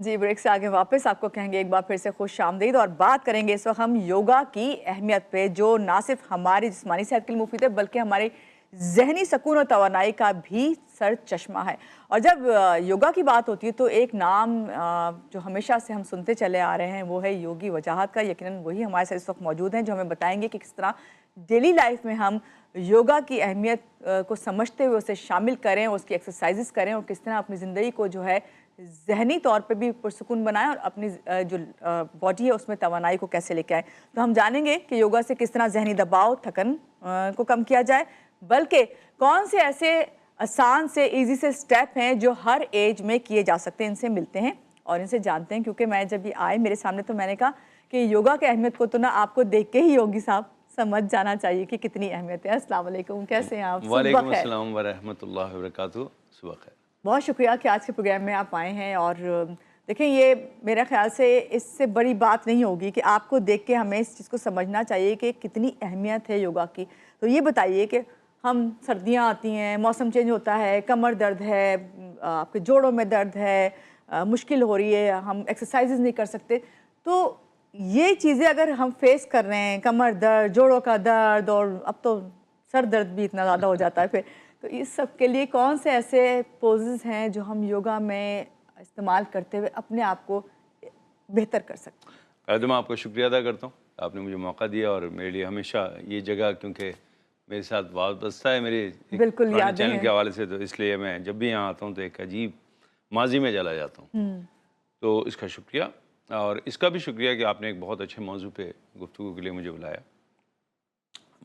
जी, break से आगे वापस आपको कहेंगे एक बार फिर से खुश आमदीद और बात करेंगे इस वक्त हम योगा की अहमियत पे, जो ना सिर्फ हमारी जिस्मानी सेहत के लिए मुफीद है बल्कि हमारे जहनी सुकून और तवानाई का भी सर चश्मा है। और जब योगा की बात होती है तो एक नाम जो हमेशा से हम सुनते चले आ रहे हैं वो है योगी वजाहत का। यकीनन वही हमारे साथ इस वक्त मौजूद हैं जो हमें बताएंगे कि किस तरह डेली लाइफ में हम योगा की अहमियत को समझते हुए उसे शामिल करें, उसकी एक्सरसाइजेस करें और किस तरह अपनी ज़िंदगी को जो है ज़हनी तौर पे भी पुरसुकून बनाएं और अपनी जो बॉडी है उसमें तवानाई को कैसे लेके आएँ। तो हम जानेंगे कि योगा से किस तरह ज़हनी दबाव, थकन को कम किया जाए, बल्कि कौन से ऐसे आसान से ईजी से स्टेप हैं जो हर एज में किए जा सकते हैं। इनसे मिलते हैं और इनसे जानते हैं, क्योंकि मैं जब ये आए मेरे सामने तो मैंने कहा कि योगा की अहमियत को तो ना आपको देख के ही योगी साहब समझ जाना चाहिए कि कितनी अहमियत है। अस्सलाम वालेकुम, कैसे हैं आप? वालेकुम अस्सलाम व रहमतुल्लाहि व बरकातुहू। सुबह खैर। बहुत शुक्रिया कि आज के प्रोग्राम में आप आए हैं। और देखें, ये मेरा ख्याल से इससे बड़ी बात नहीं होगी कि आपको देख के हमें इस चीज़ को समझना चाहिए कि कितनी अहमियत है योगा की। तो ये बताइए कि हम सर्दियाँ आती हैं, मौसम चेंज होता है, कमर दर्द है, आपके जोड़ों में दर्द है, मुश्किल हो रही है, हम एक्सरसाइजेज नहीं कर सकते, तो ये चीज़ें अगर हम फेस कर रहे हैं, कमर दर्द, जोड़ों का दर्द और अब तो सर दर्द भी इतना ज़्यादा हो जाता है फिर, तो इस सब के लिए कौन से ऐसे पोजेस हैं जो हम योगा में इस्तेमाल करते हुए अपने आप को बेहतर कर सकते हैं? पहले तो मैं आपका शुक्रिया अदा करता हूँ, आपने मुझे मौका दिया और मेरे लिए हमेशा ये जगह, क्योंकि मेरे साथ वाबस्ता है मेरे बिल्कुल यादें चैनल हैं। के हवाले से, तो इसलिए मैं जब भी यहाँ आता हूँ तो एक अजीब माजी में चला जाता हूँ। तो इसका शुक्रिया, और इसका भी शुक्रिया कि आपने एक बहुत अच्छे मौजू पे गुफ्तगू के लिए मुझे बुलाया।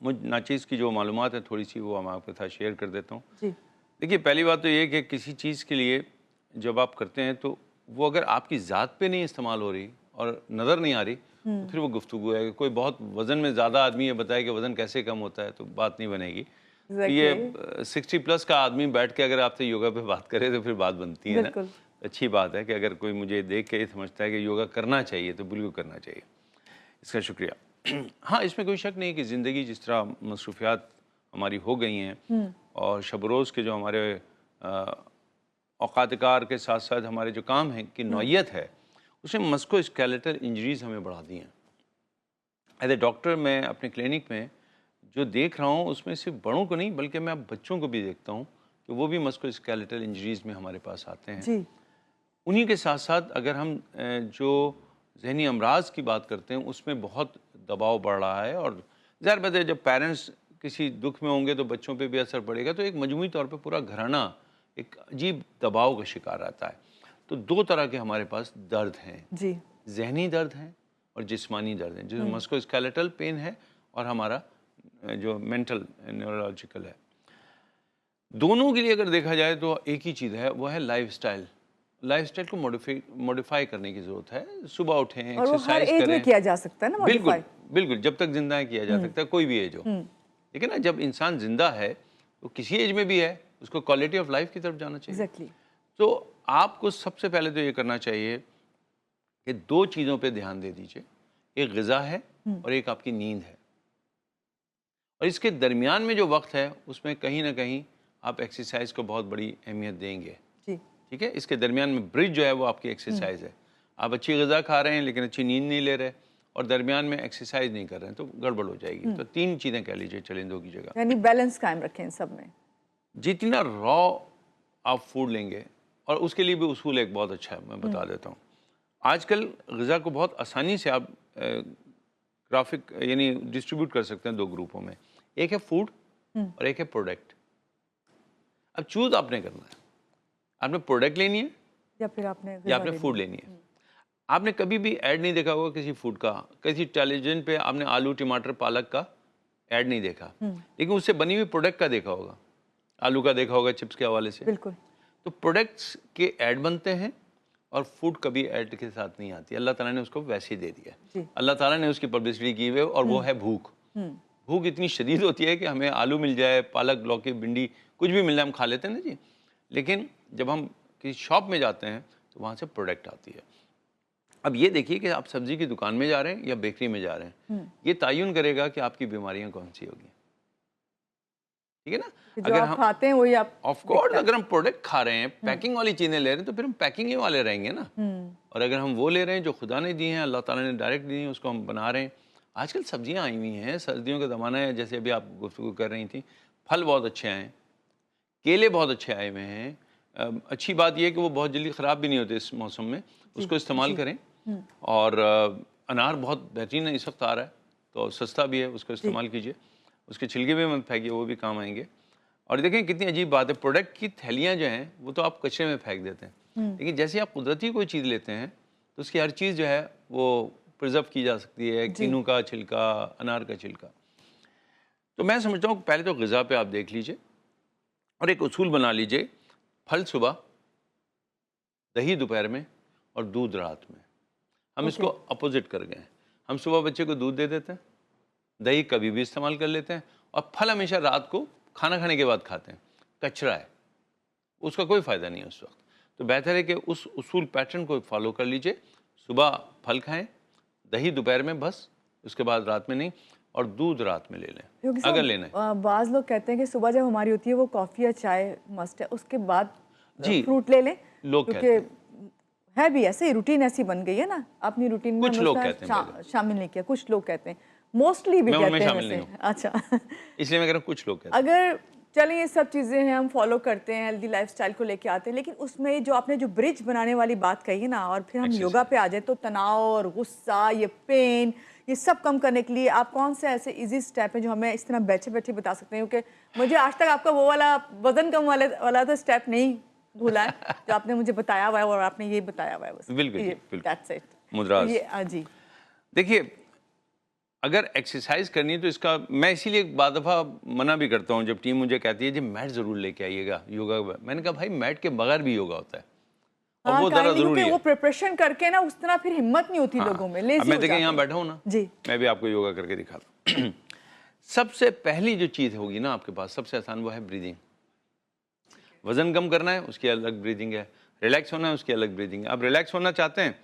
मुझ नाचीज़ की जो मालूमात है थोड़ी सी वो मैं आपके साथ शेयर कर देता हूँ। जी। देखिए, पहली बात तो ये कि किसी चीज़ के लिए जब आप करते हैं तो वो अगर आपकी ज़ात पे नहीं इस्तेमाल हो रही और नज़र नहीं आ रही तो फिर वो गुफ्तगू है। कोई बहुत वज़न में ज़्यादा आदमी ये बताए कि वज़न कैसे कम होता है तो बात नहीं बनेगी। ये 60+ का आदमी बैठ के अगर आपसे योगा पे बात करे तो फिर बात बनती है ना। अच्छी बात है कि अगर कोई मुझे देख के समझता है कि योगा करना चाहिए तो बिल्कुल करना चाहिए। इसका शुक्रिया। हाँ, इसमें कोई शक नहीं कि ज़िंदगी जिस तरह मसरूफियात हमारी हो गई हैं और शब रोज़ के जो हमारे औकातकार के साथ साथ हमारे जो काम है की नौयत है, उसने मस्को स्केलेटल इंजरीज़ हमें बढ़ा दी हैं। एज ए डॉक्टर मैं अपने क्लिनिक में जो देख रहा हूँ उसमें सिर्फ बड़ों को नहीं बल्कि मैं अब बच्चों को भी देखता हूँ कि वो भी मस्को स्केलेटल इंजरीज़ में हमारे पास आते हैं। जी। उन्हीं के साथ साथ अगर हम जो जहनी अमराज की बात करते हैं उसमें बहुत दबाव बढ़ रहा है, और ज़ाहिर बात है जब पेरेंट्स किसी दुख में होंगे तो बच्चों पे भी असर पड़ेगा, तो एक मजमूई तौर पे पूरा घराना एक अजीब दबाव का शिकार रहता है। तो दो तरह के हमारे पास दर्द हैं जी। जहनी दर्द हैं और जिस्मानी दर्द हैं, जो मस्कुलोस्केलेटल पेन है और हमारा जो मेंटल न्यूरोलॉजिकल है। दोनों के लिए अगर देखा जाए तो एक ही चीज़ है, वो है लाइफस्टाइल को मॉडिफाई करने की ज़रूरत है। सुबह उठें, एक्सरसाइज करें। में किया जा सकता है ना बिल्कुल मॉडिफाई। बिल्कुल, जब तक जिंदा है किया जा सकता है, कोई भी एज हो। लेकिन ना जब इंसान जिंदा है तो किसी एज में भी है, उसको क्वालिटी ऑफ लाइफ की तरफ जाना चाहिए। एग्जैक्टली। तो आपको सबसे पहले तो ये करना चाहिए कि दो चीज़ों पे ध्यान दे दीजिए, एक ग़िज़ा है और एक आपकी नींद है, और इसके दरमियान में जो वक्त है उसमें कहीं ना कहीं आप एक्सरसाइज को बहुत बड़ी अहमियत देंगे। जी। ठीक है, इसके दरमियान में ब्रिज जो है वो आपकी एक्सरसाइज है। आप अच्छी ग़िज़ा खा रहे हैं लेकिन अच्छी नींद नहीं ले रहे और दरमियान में एक्सरसाइज नहीं कर रहे हैं तो गड़बड़ हो जाएगी। तो तीन चीज़ें कह लीजिए चलें, की जगह यानी बैलेंस कायम रखें सब में। जितना रॉ आप फूड लेंगे, और उसके लिए भी उसूल एक बहुत अच्छा है, मैं बता देता हूँ। आजकल ग़िज़ा को बहुत आसानी से आप ग्राफिक यानी डिस्ट्रीब्यूट कर सकते हैं दो ग्रुपों में, एक है फूड और एक है प्रोडक्ट। अब चूज़ आपने करना है, आपने प्रोडक्ट लेनी है या फिर आपने फूड लेनी है। आपने कभी भी ऐड नहीं देखा होगा किसी फूड का, किसी टेलीविजन पे आपने आलू टमाटर पालक का ऐड नहीं देखा, लेकिन उससे बनी हुई प्रोडक्ट का देखा होगा, आलू का देखा होगा चिप्स के हवाले से। बिल्कुल। तो प्रोडक्ट्स के ऐड बनते हैं और फूड कभी ऐड के साथ नहीं आती, अल्लाह ताला ने उसको वैसे ही दे दिया। अल्लाह ताला ने उसकी पब्लिसिटी की हुई है, और वो है भूख। भूख इतनी शदीद होती है कि हमें आलू मिल जाए, पालक, लौकी, भिंडी कुछ भी मिल जाए हम खा लेते हैं ना जी, लेकिन जब हम किसी शॉप में जाते हैं तो वहाँ से प्रोडक्ट आती है। अब ये देखिए कि आप सब्जी की दुकान में जा रहे हैं या बेकरी में जा रहे हैं, ये तयन करेगा कि आपकी बीमारियां कौन सी होगी। ठीक है ना, अगर हम खाते हैं वही आप ऑफ कोर्स, अगर हम प्रोडक्ट खा रहे हैं, पैकिंग वाली चीजें ले रहे हैं तो फिर हम पैकिंग ही वाले रहेंगे ना, और अगर हम वो ले रहे हैं जो खुदा ने दी हैं, अल्लाह ताला ने डायरेक्ट दी हैं, उसको हम बना रहे हैं। आजकल सब्जियां आई हुई हैं, सर्दियों का ज़माना है, जैसे अभी आप गुफ्तगू कर रही थी, फल बहुत अच्छे आए हैं, केले बहुत अच्छे आए हुए हैं। अच्छी बात यह है कि वो बहुत जल्दी ख़राब भी नहीं होते इस मौसम में, उसको इस्तेमाल करें। और अनार बहुत बेहतरीन है, इस वक्त आ रहा है, तो सस्ता भी है, उसको इस्तेमाल कीजिए। उसके छिलके भी मत फेंकिए, वो भी काम आएंगे। और देखें कितनी अजीब बात है, प्रोडक्ट की थैलियाँ जो हैं वो तो आप कचरे में फेंक देते हैं, लेकिन जैसे आप कुदरती कोई चीज़ लेते हैं तो उसकी हर चीज़ जो है वो प्रिजर्व की जा सकती है। किन्नू का छिलका, अनार का छिलका। तो मैं समझता हूँ पहले तो ग़िज़ा पे आप देख लीजिए और एक उसूल बना लीजिए, फल सुबह, दही दोपहर में और दूध रात में। हम इसको अपोजिट कर गए हैं। हम सुबह बच्चे को दूध दे देते हैं, दही कभी भी इस्तेमाल कर लेते हैं, और फल हमेशा रात को खाना खाने के बाद खाते हैं। कचरा है, उसका कोई फ़ायदा नहीं है उस वक्त। तो बेहतर है कि उस उसूल पैटर्न को फॉलो कर लीजिए, सुबह फल खाएं, दही दोपहर में बस, उसके बाद रात में नहीं, और दूध रात में ले लें अगर लेना है। बाज़ लोग कहते हैं कि सुबह जब हमारी होती है वो कॉफ़ी या चाय मस्ट है, उसके बाद जी फ्रूट ले लें, लोग कहते हैं, है भी ऐसे, रूटीन ऐसी बन गई है ना, अपनी रूटीन में कुछ हम लोग उसका कहते हैं शामिल नहीं किया, कुछ लोग कहते हैं, मोस्टली भी मैं कहते उनमें हैं शामिल वैसे। नहीं हूँ। अच्छा इसलिए मैं कह रहा हूँ कुछ लोग कहते हैं। अगर चलें ये सब चीज़ें हैं, हम फॉलो करते हैं, हेल्दी लाइफस्टाइल को लेके आते हैं, लेकिन उसमें जो आपने जो ब्रिज बनाने वाली बात कही है ना, और फिर हम योगा पे आ जाए, तो तनाव और गुस्सा, ये पेन, ये सब कम करने के लिए आप कौन से ऐसे इजी स्टेप हैं जो हमें इस तरह बैठे बैठे बता सकते हैं? क्योंकि मुझे आज तक आपका वो वाला वजन कम वाला तो स्टेप नहीं भूला है जो आपने मुझे बताया हुआ है, और आपने ये बताया हुआ है बस। बिल्कुल दैट्स इट। मुद्रास। ये जी देखिए, अगर एक्सरसाइज करनी है तो इसका मैं इसीलिए एक बाद दफ़ा मना भी करता हूँ, जब टीम मुझे कहती है जी मैट ज़रूर लेके आइएगा योगा। मैंने कहा भाई मैट के बगैर भी योगा होता है, और वो ज़रा ज़रूरी है। वो प्रिपरेशन करके ना उस तरह फिर हिम्मत नहीं होती लोगों में, लेजी अब मैं हो देखिए जाते यहाँ हैं। बैठा हूँ ना जी मैं भी आपको योगा करके दिखाता हूँ। सबसे पहली जो चीज़ होगी ना आपके पास, सबसे आसान, वो है ब्रीदिंग। वजन कम करना है उसकी अलग ब्रीदिंग है, रिलैक्स होना है उसकी अलग ब्रीदिंग है। आप रिलैक्स होना चाहते हैं,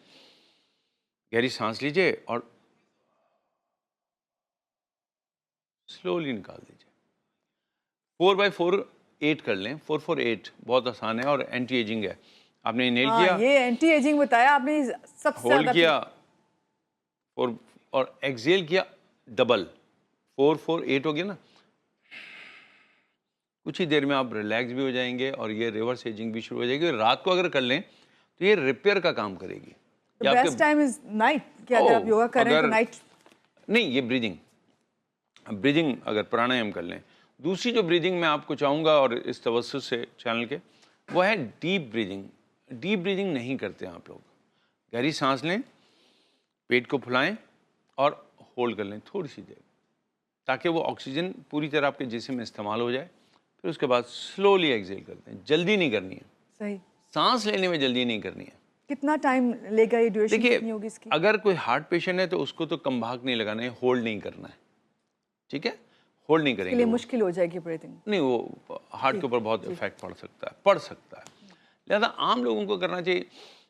गहरी सांस लीजिए और स्लोली निकाल दीजिए। 4x4 8 कर लें, 4-4-8 बहुत आसान है और एंटी एजिंग है। आपने इनहेल किया, ये एंटी एजिंग बताया आपने सबसे होल्ड ज्यादा। किया, और एक्सहेल किया डबल, 4-4-8 हो गया ना। कुछ ही देर में आप रिलैक्स भी हो जाएंगे और ये रिवर्स एजिंग भी शुरू हो जाएगी। रात को अगर कर लें तो ये रिपेयर का काम करेगी। बेस्ट टाइम इज नाइट, कि अगर आप योगा कर रहे हैं तो नाइट नहीं, ये ब्रीदिंग अगर प्राणायाम कर लें। दूसरी जो ब्रीदिंग मैं आपको चाहूँगा, और इस तवज्जुह से चैनल के, वो है डीप ब्रीदिंग। डीप ब्रीदिंग नहीं करते हैं आप लोग। गहरी सांस लें, पेट को फुलाएं और होल्ड कर लें थोड़ी सी देर, ताकि वो ऑक्सीजन पूरी तरह आपके जिस्म में इस्तेमाल हो जाए। फिर उसके बाद स्लोली एक्सहेल करते हैं। जल्दी नहीं करनी है, सही। सांस लेने में जल्दी नहीं करनी है। कितना टाइम लेगा ये, ड्यूरेशन कितनी होगी इसकी? अगर कोई हार्ट पेशेंट है तो उसको तो कम भाग नहीं लगाना है, होल्ड नहीं करना है, ठीक है? होल्ड नहीं करेंगे, मुश्किल हो जाएगी ब्रीथिंग। नहीं, वो हार्ट के ऊपर बहुत इफेक्ट पड़ सकता है। लिहाजा आम लोगों को करना चाहिए,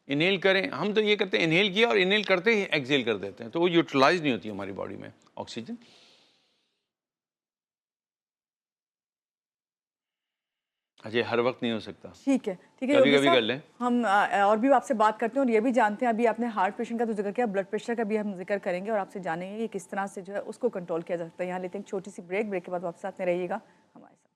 इनहेल करें। हम तो ये करते हैं, इनहेल किया और इनहेल करते ही एक्सहेल कर देते हैं, तो वो यूटिलाइज नहीं होती हमारी बॉडी में ऑक्सीजन। अच्छा, हर वक्त नहीं हो सकता, ठीक है कभी योगी कभी साहब, कर लें। हम और भी आपसे बात करते हैं, और ये भी जानते हैं, अभी आपने हार्ट पेशेंट का तो जिक्र किया, ब्लड प्रेशर का भी हम जिक्र करेंगे, और आपसे जानेंगे कि किस तरह से जो है उसको कंट्रोल किया जा सकता है। यहाँ लेते हैं एक छोटी सी ब्रेक के बाद वापस साथ में रहिएगा हमारे साथ।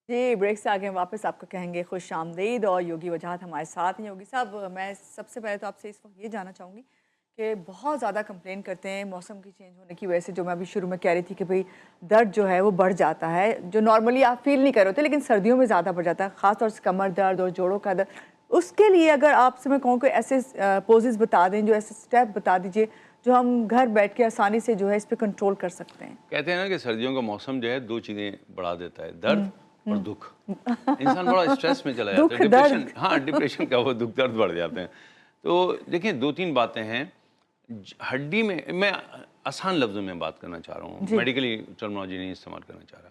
जी ब्रेक से आगे वापस आपको कहेंगे खुश आमदीद, और योगी वजाहत हमारे साथ हैं। योगी साहब, मैं सबसे पहले तो आपसे इस वक्त ये जानना चाहूँगी कि बहुत ज़्यादा कंप्लेन करते हैं मौसम की चेंज होने की वजह से, जो मैं अभी शुरू में कह रही थी कि भाई दर्द जो है वो बढ़ जाता है, जो नॉर्मली आप फील नहीं कर रहे होते, लेकिन सर्दियों में ज़्यादा बढ़ जाता है, ख़ासतौर से कमर दर्द और जोड़ों का दर्द। उसके लिए अगर आपसे मैं कहूँ कि ऐसे पोजेज़ बता दें, जो ऐसे स्टेप बता दीजिए जो हम घर बैठ के आसानी से जो है इस पर कंट्रोल कर सकते हैं। कहते हैं ना कि सर्दियों का मौसम जो है दो चीज़ें बढ़ा देता है, दर्द और दुख। इंसान बड़ा स्ट्रेस में चला जाता है, डिप्रेशन, हाँ डिप्रेशन का वो दुख दर्द बढ़ जाते हैं। तो देखिए, दो तीन बातें हैं हड्डी में, मैं आसान लफ्ज़ों में बात करना चाह रहा हूँ, मेडिकली टर्मिनोलॉजी नहीं इस्तेमाल करना चाह रहा।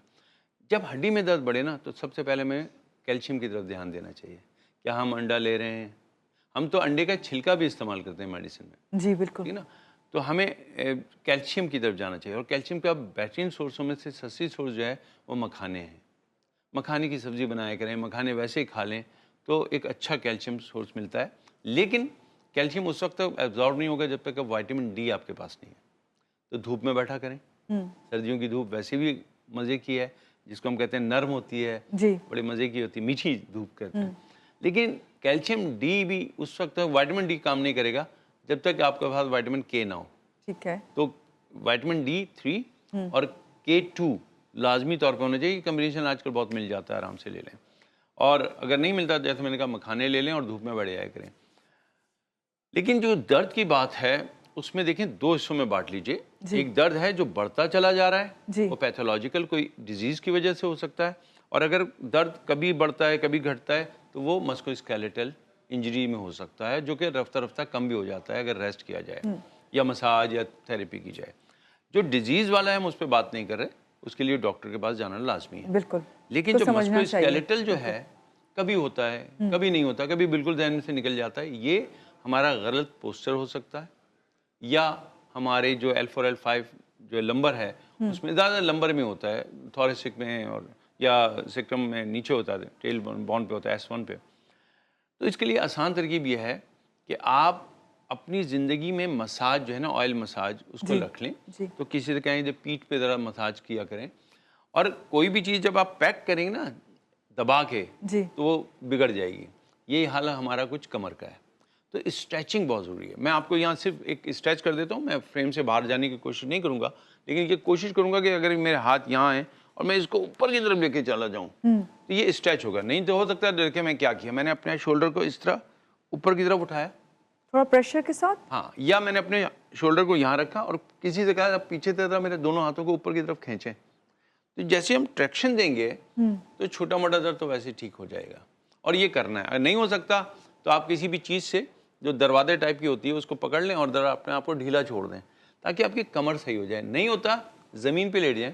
जब हड्डी में दर्द बढ़े ना, तो सबसे पहले हमें कैल्शियम की तरफ ध्यान देना चाहिए। क्या हम अंडा ले रहे हैं? हम तो अंडे का छिलका भी इस्तेमाल करते हैं मेडिसिन में, जी बिल्कुल। ठीक है ना? तो हमें कैल्शियम की तरफ जाना चाहिए, और कैल्शियम का बेहतरीन सोर्सों में से सस्ती सोर्स जो है वो मखाने हैं। मखाने की सब्ज़ी बनाया करें, मखाने वैसे ही खा लें तो एक अच्छा कैल्शियम सोर्स मिलता है। लेकिन कैल्शियम उस वक्त तक एब्जॉर्ब नहीं होगा जब तक विटामिन डी आपके पास नहीं है। तो धूप में बैठा करें। सर्दियों की धूप वैसे भी मज़े की है, जिसको हम कहते हैं नर्म होती है, जी बड़े मज़े की होती है, मीठी धूप कहते हैं। लेकिन कैल्शियम डी भी उस वक्त तक, विटामिन डी काम नहीं करेगा जब तक आपके पास विटामिन के ना हो। ठीक है। तो विटामिन D3 और K2 लाजमी तौर पे होना चाहिए। कम्बिनेशन आजकल बहुत मिल जाता है, आराम से ले लें। और अगर नहीं मिलता, जैसे मैंने कहा, मखाने ले लें और धूप में बैठ जाया करें। लेकिन जो दर्द की बात है उसमें देखें, दो हिस्सों में बांट लीजिए। एक दर्द है जो बढ़ता चला जा रहा है, वो पैथोलॉजिकल कोई डिजीज़ की वजह से हो सकता है, और अगर दर्द कभी बढ़ता है कभी घटता है तो वो मस्कुलोस्केलेटल इंजरी में हो सकता है, जो कि रफ्ता रफ्ता कम भी हो जाता है अगर रेस्ट किया जाए या मसाज या थेरेपी की जाए। जो डिजीज़ वाला है हम उस पर बात नहीं कर रहे, उसके लिए डॉक्टर के पास जाना लाजमी है। बिल्कुल। लेकिन तो जो मस्कुलोस्केलेटल जो है, कभी होता है कभी नहीं होता, कभी बिल्कुल ध्यान से निकल जाता है। ये हमारा गलत पोस्चर हो सकता है, या हमारे जो L4 L5 जो लंबर है उसमें ज़्यादा लंबर में होता है, थोरेसिक में और या सेक्टम में नीचे होता है, टेल बॉन पे होता है, S1 पे। तो इसके लिए आसान तरकीब यह है कि आप अपनी ज़िंदगी में मसाज जो है ना, ऑयल मसाज, उसको रख लें। तो किसी से कहें जब पीठ पे ज़रा मसाज किया करें, और कोई भी चीज़ जब आप पैक करेंगे ना दबा के, तो वो बिगड़ जाएगी। यही हाल हमारा कुछ कमर का है। तो स्ट्रेचिंग बहुत ज़रूरी है। मैं आपको यहाँ सिर्फ एक स्ट्रेच कर देता हूँ, मैं फ्रेम से बाहर जाने की कोशिश नहीं करूँगा, लेकिन ये कोशिश करूँगा कि अगर मेरे हाथ यहाँ हैं और मैं इसको ऊपर की तरफ लेके चला जाऊँ तो ये स्ट्रेच होगा। नहीं तो हो सकता है, देखिए मैं क्या किया, मैंने अपने शोल्डर को इस तरह ऊपर की तरफ उठाया, थोड़ा प्रेशर के साथ, हाँ, या मैंने अपने शोल्डर को यहाँ रखा और किसी से कहा आप पीछे तरह मेरे दोनों हाथों को ऊपर की तरफ खींचें। तो जैसे हम ट्रैक्शन देंगे तो छोटा मोटा दर्द तो वैसे ठीक हो जाएगा। और ये करना है। अगर नहीं हो सकता तो आप किसी भी चीज़ से जो दरवाजे टाइप की होती है उसको पकड़ लें और जरा अपने आप को ढीला छोड़ दें, ताकि आपकी कमर सही हो जाए। नहीं होता, ज़मीन पे लेट जाएं,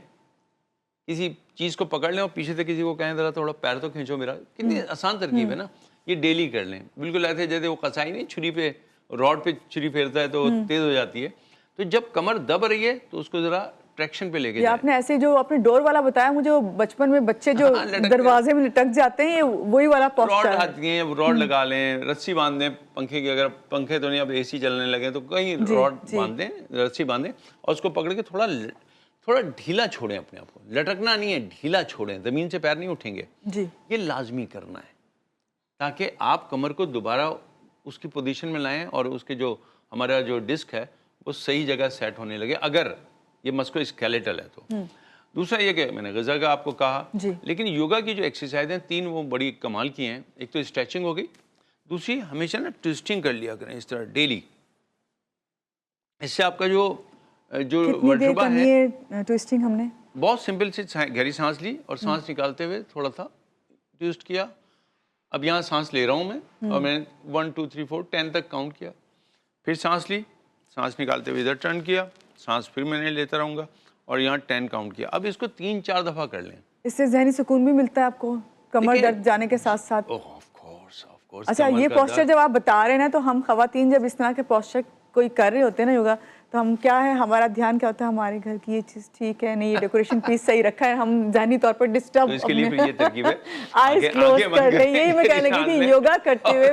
किसी चीज़ को पकड़ लें और पीछे से किसी को कहें ज़रा थोड़ा पैर तो खींचो मेरा। कितनी आसान तरकीब है ना। ये डेली कर लें, बिल्कुल ऐसे जैसे वो कसाई नहीं छुरी पे, रॉड पे छुरी फेरता है तो तेज़ हो जाती है। तो जब कमर दब रही है तो उसको ज़रा ट्रैक्शन पे लेके जाएं। आपने ऐसे जो आपने डोर वाला बताया मुझे, बचपन में बच्चे जो दरवाजे में लटक जाते हैं, ये वही वाला पोस्चर है। रॉड आती है, रॉड लगा लें, रस्सी बांध दें पंखे की, अगर पंखे तो नहीं, अब AC चलने लगे तो कहीं रॉड बांध दें, रस्सी बांध दें और उसको पकड़ के थोड़ा ढीला छोड़ें अपने आप को। लटकना नहीं है, ढीला छोड़ें, ज़मीन से पैर नहीं उठेंगे जी। ये लाजमी करना है ताकि आप कमर को दोबारा उसकी पोजीशन में लाएं और उसके जो हमारा जो डिस्क है वो सही जगह सेट होने लगे, अगर ये मस्कुलोस्केलेटल है तो। दूसरा ये कि मैंने ग़िज़ा का आपको कहा, लेकिन योगा की जो एक्सरसाइज हैं 3 वो बड़ी कमाल की हैं। एक तो स्ट्रेचिंग हो गई, दूसरी हमेशा ना ट्विस्टिंग कर लिया करें इस तरह डेली। इससे आपका जो वर्टिब्रा है, ट्विस्टिंग हमने बहुत सिंपल सी गहरी सांस ली और सांस निकालते हुए थोड़ा सा ट्विस्ट किया। अब यहाँ सांस ले रहा हूँ मैं और मैंने 1 2 3 4 10 तक काउंट किया, फिर सांस ली, सांस निकालते हुए इधर टर्न किया, सांस फिर मैंने लेता रहूँगा और यहाँ 10 काउंट किया। अब इसको 3-4 दफ़ा कर लें। इससे ज़हनी सुकून भी मिलता है आपको, कमर दर्द जाने के साथ साथ। Of course. अच्छा, ये पोस्चर जब आप बता रहे हैं ना, तो हम ख़वातीन जब इस तरह के पोस्चर कोई कर रहे होते हैं ना योगा, तो हम क्या है, हमारा ध्यान क्या होता है, हमारे घर की ये चीज़ ठीक है नहीं, ये डेकोरेशन पीस सही रखा है, हम ज़हनी तौर पर डिस्टर्ब, तो इसके लिए फिर ये तरकीब है, आईज क्लोज कर रहे हैं। यही मैं कहने लगी थी, योगा करते हुए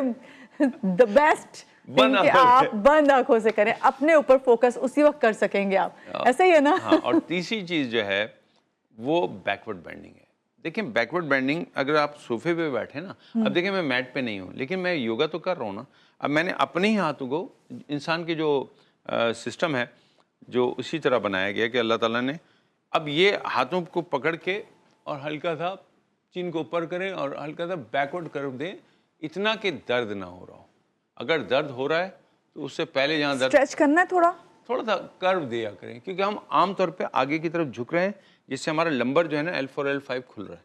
द बेस्ट कि आप बंद आंखों से करें, अपने ऊपर फोकस उसी वक्त कर सकेंगे आप, ऐसा ही है ना। हाँ, और तीसरी चीज़ जो है वो बैकवर्ड बेंडिंग है। देखिए बैकवर्ड बेंडिंग, अगर आप सोफे पे बैठे ना, अब देखिए मैं मैट पे नहीं हूँ लेकिन मैं योगा तो कर रहा हूँ ना। अब मैंने अपने ही हाथों को, इंसान की जो सिस्टम है जो उसी तरह बनाया गया कि अल्लाह ताला ने, अब ये हाथों को पकड़ के और हल्का सा चिन को ऊपर करें और हल्का सा बैकवर्ड कर दें, इतना कि दर्द ना हो रहा हो। अगर दर्द हो रहा है तो उससे पहले जहाँ दर्द, स्ट्रेच करना है, थोड़ा सा कर्व दिया करें, क्योंकि हम आमतौर पे आगे की तरफ झुक रहे हैं, जिससे हमारा लंबर जो है ना L4 L5 खुल रहा है,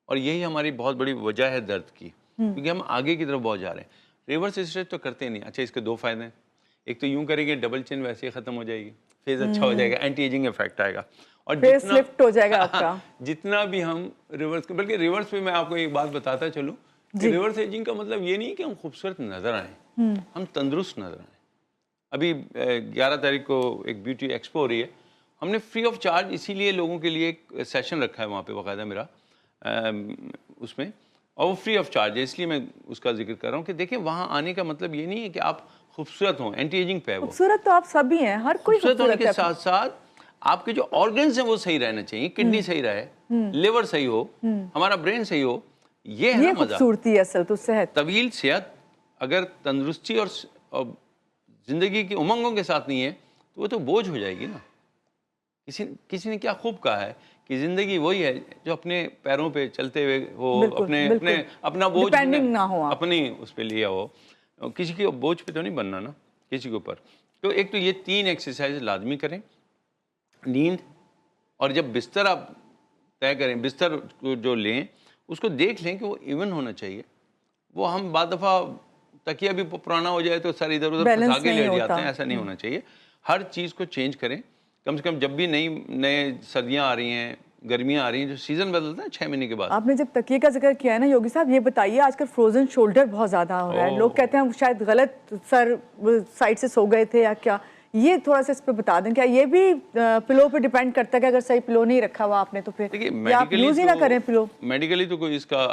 और यही हमारी बहुत बड़ी वजह है दर्द की, क्योंकि हम आगे की तरफ बहुत जा रहे हैं। रिवर्स स्ट्रेच तो करते ही नहीं। अच्छा, इसके 2 फ़ायदे हैं। एक तो यूं करेंगे डबल चिन वैसे ही खत्म हो जाएगी, फेस अच्छा हो जाएगा, एंटी एजिंग इफेक्ट आएगा। और फेस लिफ्ट हो जाएगा आपका। जितना भी हम रिवर्स, बल्कि रिवर्स में मैं आपको एक बात बताता चलूं कि रिवर्स एजिंग का मतलब ये नहीं कि हम खूबसूरत नजर आए, हम तंदुरुस्त नजर आए। अभी 11 तारीख को एक ब्यूटी एक्सपो हो रही है, हमने फ्री ऑफ चार्ज इसीलिए लोगों के लिए एक सेशन रखा है वहाँ पे बाकायदा मेरा उसमें, और वो फ्री ऑफ चार्ज है, इसलिए मैं उसका जिक्र कर रहा हूँ कि देखिए वहाँ आने का मतलब ये नहीं है कि आप खूबसूरत हों, एंटी एजिंग पे है वो। खूबसूरत तो आप सभी हैं, हर कोई खूबसूरत होने खूबसूरत के है। साथ साथ आपके जो ऑर्गन्स हैं वो सही रहने चाहिए, किडनी सही रहे, लिवर सही हो, हमारा ब्रेन सही हो, ये है ये ना मजा। खूबसूरती है असल तो, सेहत। तवील सेहत अगर तंदुरुस्ती और जिंदगी की उमंगों के साथ नहीं है तो वो तो बोझ हो जाएगी ना। किसी ने क्या खूब कहा है कि जिंदगी वही है जो अपने पैरों पे चलते हुए हो, बिल्कुल, बिल्कुल। अपना बोझ डिपेंडिंग ना हो आप। अपनी उस पे लिया हो, किसी के बोझ पे तो नहीं बनना ना किसी के ऊपर। तो एक तो ये 3 एक्सरसाइज लाजमी करें। नींद, और जब बिस्तर आप तय करें, बिस्तर को जो लें उसको देख लें कि वो इवन होना चाहिए। वो हम बाद दफ़ा तकिया भी पुराना हो जाए तो सर इधर उधर बैलेंस फंसा के नहीं लेट होता। जाते हैं, ऐसा नहीं होना चाहिए। हर चीज़ को चेंज करें, कम से कम जब भी नए सर्दियाँ आ रही हैं, गर्मियाँ आ रही हैं, जो सीज़न बदलता है 6 महीने के बाद। आपने जब तकिए का जिक्र किया है ना योगी साहब, ये बताइए आजकल फ्रोजन शोल्डर बहुत ज्यादा हो रहा है, लोग कहते हैं हम शायद गलत सर साइड से सो गए थे या क्या, ये थोड़ा सा इस पे बता दें। क्या ये भी पिलो पे डिपेंड करता है कि अगर सही पिलो नहीं रखा हुआ आपने तो फिर देखिए या आप यूज ही ना करें पिलो? मेडिकली तो कोई इसका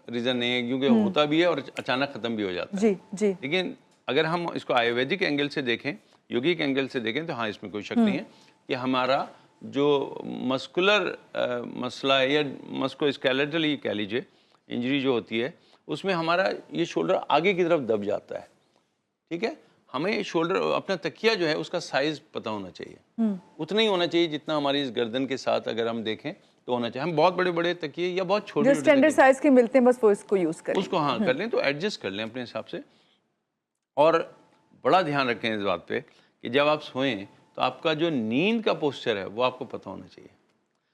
रीज़न नहीं है, क्योंकि होता भी है और अचानक ख़त्म भी हो जाता है। जी जी। लेकिन अगर हम इसको आयुर्वेदिक एंगल से देखें, योगिक एंगल से देखें, तो हाँ इसमें कोई शक नहीं है कि हमारा जो मस्कुलर मसला है या मस्कुलोस्केलेटल ही कह लीजिए इंजरी जो होती है, उसमें हमारा ये शोल्डर आगे की तरफ दब जाता है। ठीक है, हमें ये शोल्डर, अपना तकिया जो है उसका साइज पता होना चाहिए, उतना ही होना चाहिए जितना हमारी इस गर्दन के साथ अगर हम देखें तो होना चाहिए। हम बहुत बड़े बड़े तकिए या बहुत छोटे जो स्टैंडर्ड साइज के मिलते हैं बस वो इसको यूज करें, उसको हाँ कर लें, तो एडजस्ट कर लें अपने हिसाब से। और बड़ा ध्यान रखें इस बात पे कि जब आप सोएं तो आपका जो नींद का पोस्चर है वो आपको पता होना चाहिए।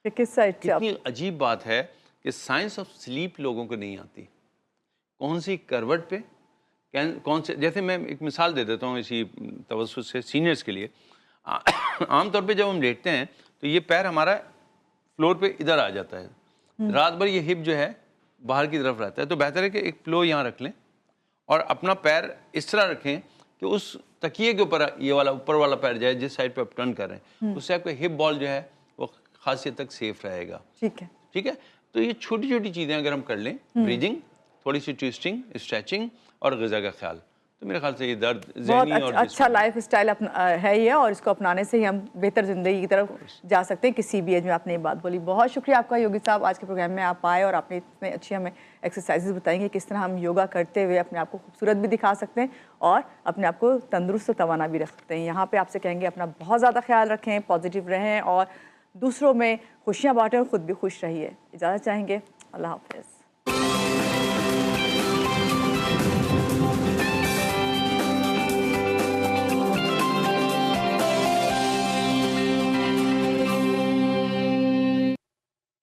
कि किस साइड से आप। कितनी अजीब बात है कि साइंस ऑफ स्लीप लोगों को नहीं आती, कौन सी करवट पे कौन से, जैसे मैं एक मिसाल दे देता हूँ इसी तवज्जुह से सीनियर्स के लिए। आमतौर पे जब हम लेटते हैं तो ये पैर हमारा फ्लोर पे इधर आ जाता है, रात भर ये हिप जो है बाहर की तरफ रहता है, तो बेहतर है कि एक पिलो यहाँ रख लें और अपना पैर इस तरह रखें कि उस तकिए के ऊपर ये वाला ऊपर वाला पैर जाए जिस साइड पे आप टर्न कर रहे हैं, उससे आपका हिप बॉल जो है वो खासी हद तक सेफ रहेगा। ठीक है, ठीक है, तो ये छोटी छोटी चीज़ें अगर हम कर लें, ब्रीदिंग, थोड़ी सी ट्विस्टिंग, स्ट्रेचिंग और ग़िज़ा का ख्याल, तो मेरे ख्याल से ये दर्द बहुत ज़हनी और अच्छा लाइफ स्टाइल है ये, और इसको अपनाने से ही हम बेहतर ज़िंदगी की तरफ जा सकते हैं किसी भी एज में। आपने ये बात बोली, बहुत शुक्रिया आपका योगी साहब, आज के प्रोग्राम में आप आए और आपने इतने अच्छी हमें एक्सरसाइजेज बताएंगे किस तरह हम योगा करते हुए अपने आप को खूबसूरत भी दिखा सकते हैं और अपने आप को तंदुरुस्त तवाना भी रख सकते हैं। यहाँ पे आपसे कहेंगे अपना बहुत ज़्यादा ख्याल रखें, पॉजिटिव रहें और दूसरों में खुशियाँ बांटें और ख़ुद भी खुश रहिए। इजाज़त चाहेंगे, अल्लाह हाफ़िज़।